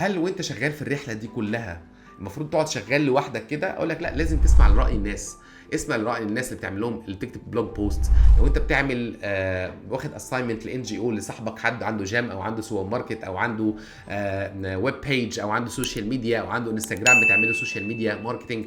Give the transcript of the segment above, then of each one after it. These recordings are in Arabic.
هل وانت شغال في الرحله دي كلها المفروض تقعد شغال لوحدك كده؟ اقول لك لا، لازم تسمع لراي الناس. اسمع لراي الناس اللي بتعمل لهم، اللي بتكتب بلوج بوست. لو انت بتعمل واخد اساينمنت لان جي او لصاحبك، حد عنده جام او عنده سوبر ماركت او عنده ويب بيج او عنده سوشيال ميديا او عنده انستجرام بتعمله سوشيال ميديا ماركتنج،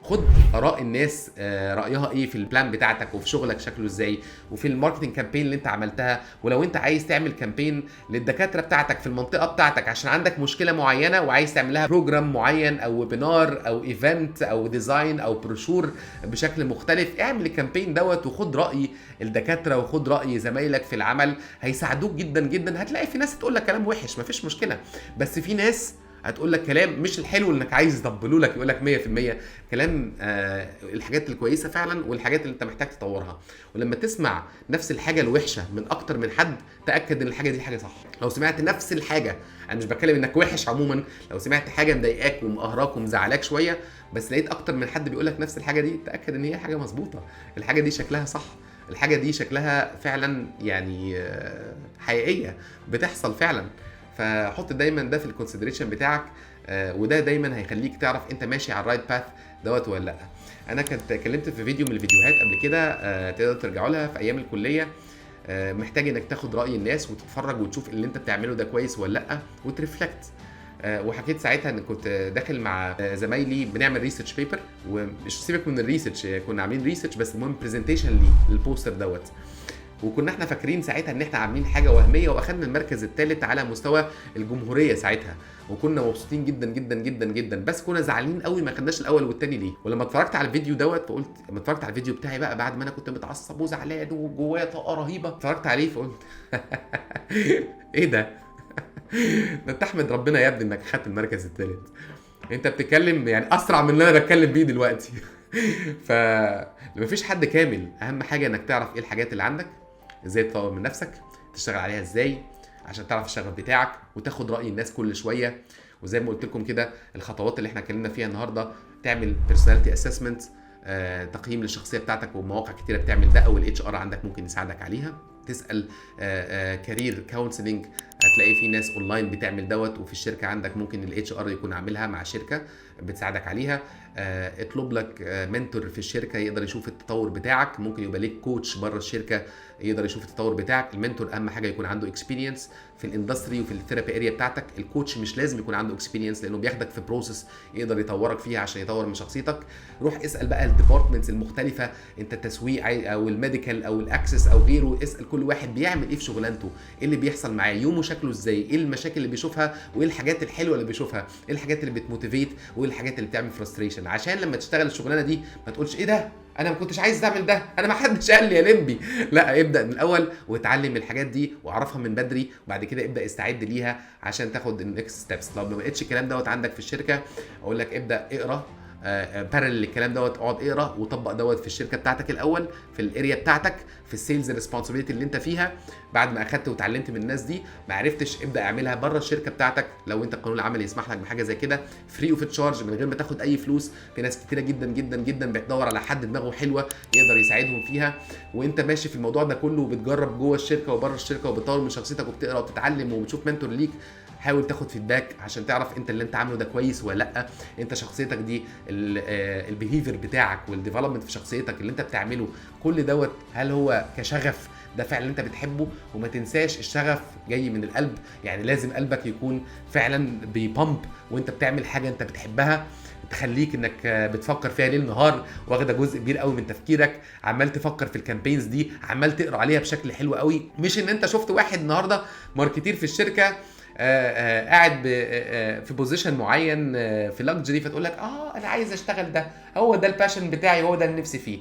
خد اراء الناس، رايها ايه في البلان بتاعتك وفي شغلك شكله ازاي وفي الماركتنج كامبين اللي انت عملتها. ولو انت عايز تعمل كامبين للدكاتره بتاعتك في المنطقه بتاعتك عشان عندك مشكله معينه وعايز تعمل لها بروجرام معين او ويبينار او ايفنت او ديزاين او بروشور بشكل مختلف، اعمل الكامبين دوت وخد راي الدكاتره وخد راي زمايلك في العمل، هيساعدوك جدا جدا. هتلاقي في ناس تقول لك كلام وحش، مفيش مشكله، بس في ناس هتقول لك كلام مش الحلو انك عايز يطبلوا لك، يقول لك 100% كلام الحاجات الكويسه فعلا والحاجات اللي انت محتاج تطورها. ولما تسمع نفس الحاجه الوحشه من اكتر من حد، تاكد ان الحاجه دي حاجه صح. لو سمعت نفس الحاجه، انا مش بتكلم انك وحش عموما، لو سمعت حاجه مضايقاك ومقهراك ومزعلاك شويه بس لقيت اكتر من حد بيقول لك نفس الحاجه دي، تاكد ان هي حاجه مظبوطه، الحاجه دي شكلها صح، الحاجه دي شكلها فعلا يعني حقيقيه بتحصل فعلا. فحط دايما ده في الكونسيدريشن بتاعك، وده دايما هيخليك تعرف انت ماشي على الرايت باث دوت ولا لا. انا كنت اتكلمت في فيديو من الفيديوهات قبل كده، تقدر ترجعوا لها في ايام الكليه. محتاج انك تاخد راي الناس وتتفرج وتشوف اللي انت بتعمله ده كويس ولا لا وترفلكت. وحكيت ساعتها ان كنت داخل مع زمايلي بنعمل ريسيرش بيبر، ومش سيبك من الريسيرش، كنا عاملين ريسيرش بس المهم برزنتيشن للبوستر دوت. وكنا احنا فاكرين ساعتها ان احنا عاملين حاجه وهميه، واخدنا المركز الثالث على مستوى الجمهوريه ساعتها، وكنا مبسوطين جدا جدا جدا جدا، بس كنا زعلانين قوي ما خدناش الاول والثاني ليه. ولما اتفرجت على الفيديو دوت فقلت، لما اتفرجت على الفيديو بتاعي بقى بعد ما انا كنت متعصب وزعلان وجوايا طاقه رهيبه، اتفرجت عليه فقلت ايه ده؟ ده انت احمد ربنا يا ابني انك خدت المركز الثالث، انت بتتكلم يعني اسرع من اللي انا بتكلم بيه دلوقتي. فمفيش حد كامل، اهم حاجه انك تعرف ايه الحاجات اللي عندك، ازاي تطور من نفسك، تشتغل عليها ازاي عشان تعرف الشغف بتاعك، وتاخد راي الناس كل شويه. وزي ما قلت لكم كده، الخطوات اللي احنا اتكلمنا فيها النهارده، تعمل بيرسوناليتي اسسمنت، تقييم للشخصيه بتاعتك، ومواقع كتيره بتعمل ده، او الاتش ار عندك ممكن يساعدك عليها. تسال كارير كونسلنج، هتلاقي في ناس اونلاين بتعمل دوت، وفي الشركه عندك ممكن الاتش ار يكون عاملها مع شركه بتساعدك عليها. اطلب لك منتور في الشركه يقدر يشوف التطور بتاعك، ممكن يبقى ليك كوتش بره الشركه يقدر يشوف التطور بتاعك. المنتور اهم حاجه يكون عنده اكسبيرينس في الاندستري وفي الثيرابي اريا بتاعتك. الكوتش مش لازم يكون عنده اكسبيرينس، لانه بياخدك في بروسيس يقدر يطورك فيها عشان يطور من شخصيتك. روح اسال بقى الديبارتمنتس المختلفه، انت التسويق او الميديكال او الاكسس او غيره، اسال كل واحد بيعمل ايه في شغلانته، ايه اللي بيحصل معاه، يومه شكله ازاي، ايه المشاكل اللي بيشوفها، وايه الحاجات الحلوه اللي بيشوفها، ايه الحاجات اللي بتموتيفيت، وايه الحاجات اللي بتعمل فرستريشن، عشان لما تشتغل الشغلانه دي ما تقولش ايه ده انا ما كنتش عايز اعمل ده، انا ما حدش قال لي يا لمبي. لا، ابدا من الاول واتعلم الحاجات دي واعرفها من بدري، وبعد كده ابدا استعد ليها عشان تاخد النكست ستيبس. لو ما لقيتش الكلام دوت عندك في الشركه، اقول لك ابدا اقرا بارل الكلام دوت، اقعد اقرا وطبق دوت في الشركه بتاعتك الاول، في الاريا بتاعتك، في السيلز ريسبونسبيلتي اللي انت فيها. بعد ما اخدت وتعلمت من الناس دي، ما عرفتش ابدا اعملها بره الشركه بتاعتك، لو انت القانون العملي يسمح لك بحاجه زي كده، فري اوف تشارج، من غير ما تاخد اي فلوس. في ناس كتيره جدا جدا جدا بتدور على حد دماغه حلوه يقدر يساعدهم فيها، وانت ماشي في الموضوع ده كله وبتجرب جوه الشركه وبره الشركه وبتطور من شخصيتك وبتقرا وبتتعلم وبتشوف منتور ليك. حاول تاخد فيدباك عشان تعرف انت اللي انت عامله ده كويس ولا لا، انت شخصيتك دي البيهيفير بتاعك والديفلوبمنت في شخصيتك اللي انت بتعمله كل دوت، هل هو كشغف ده فعلا انت بتحبه؟ وما تنساش الشغف جاي من القلب، يعني لازم قلبك يكون فعلا بيبامب وانت بتعمل حاجه انت بتحبها، تخليك انك بتفكر فيها ليل نهار، واخده جزء كبير قوي من تفكيرك، عمال تفكر في الكامبينز دي، عمال تقرا عليها بشكل حلو قوي. مش ان انت شفت واحد النهارده ماركتير في الشركه قاعد في بوزيشن معين في لاكجري، فتقول لك انا عايز اشتغل ده، هو ده الباشن بتاعي، هو ده اللي نفسي فيه.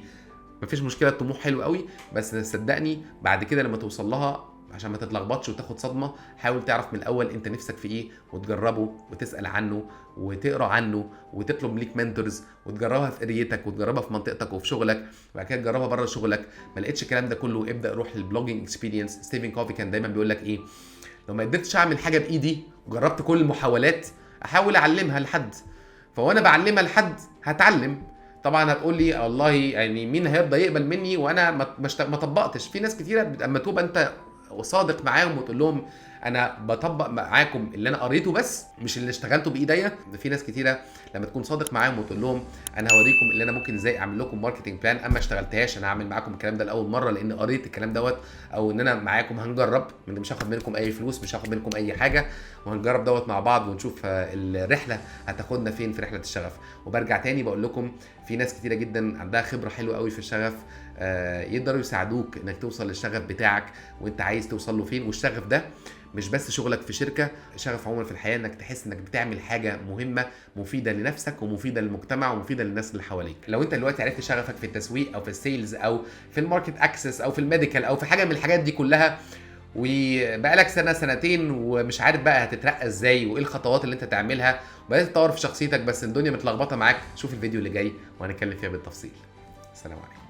مفيش مشكله، الطموح حلو قوي، بس صدقني بعد كده لما توصل لها، عشان ما تتلخبطش وتاخد صدمه، حاول تعرف من الاول انت نفسك في ايه، وتجربه وتسال عنه وتقرا عنه وتطلب ليك منتورز، وتجربها في قريتك وتجربها في منطقتك وفي شغلك، وبعد كده تجربها بره شغلك. ما لقيتش الكلام ده كله، ابدا روح للبلوجينج اكسبيرينس. ستيفن كوفي كان دايما بيقول لك ايه، لو ما قدرتش اعمل حاجه بايدي وجربت كل المحاولات، احاول اعلمها لحد، فوانا بعلمها لحد هتعلم. طبعا هتقول لي والله يعني مين هيرضى يقبل مني وانا ما طبقتش؟ في ناس كتيره اما تبقى انت صادق معاهم وتقول لهم انا بطبق معاكم اللي انا قريته بس مش اللي اشتغلته بايديا. في ناس كتيره لما تكون صادق معاهم وتقول لهم انا هوريكم اللي انا ممكن ازاي اعمل لكم ماركتنج بلان، اما اشتغلتهاش انا هعمل معاكم الكلام ده لاول مره لان قريت الكلام دوت، او ان انا معاكم هنجرب، مش هاخد منكم اي فلوس، مش هاخد منكم اي حاجه، وهنجرب دوت مع بعض ونشوف الرحله هتاخدنا فين في رحله الشغف. وبرجع تاني بقول لكم في ناس كتيره جدا عندها خبره حلوه قوي في الشغف، يقدروا يساعدوك انك توصل للشغف بتاعك وانت عايز توصل له فين. والشغف ده مش بس شغلك في شركه، شغف عموما في الحياه انك تحس انك بتعمل حاجه مهمه مفيده لنفسك ومفيده للمجتمع ومفيده للناس اللي حواليك. لو انت دلوقتي عرفت شغفك في التسويق او في السيلز او في الماركت اكسس او في الميديكال او في حاجه من الحاجات دي كلها، وبقالك سنه سنتين ومش عارف بقى هتترقى ازاي وايه الخطوات اللي انت تعملها، وبدات تطور في شخصيتك بس الدنيا متلخبطه معاك، شوف الفيديو اللي جاي وهنتكلم فيها بالتفصيل. السلام عليكم.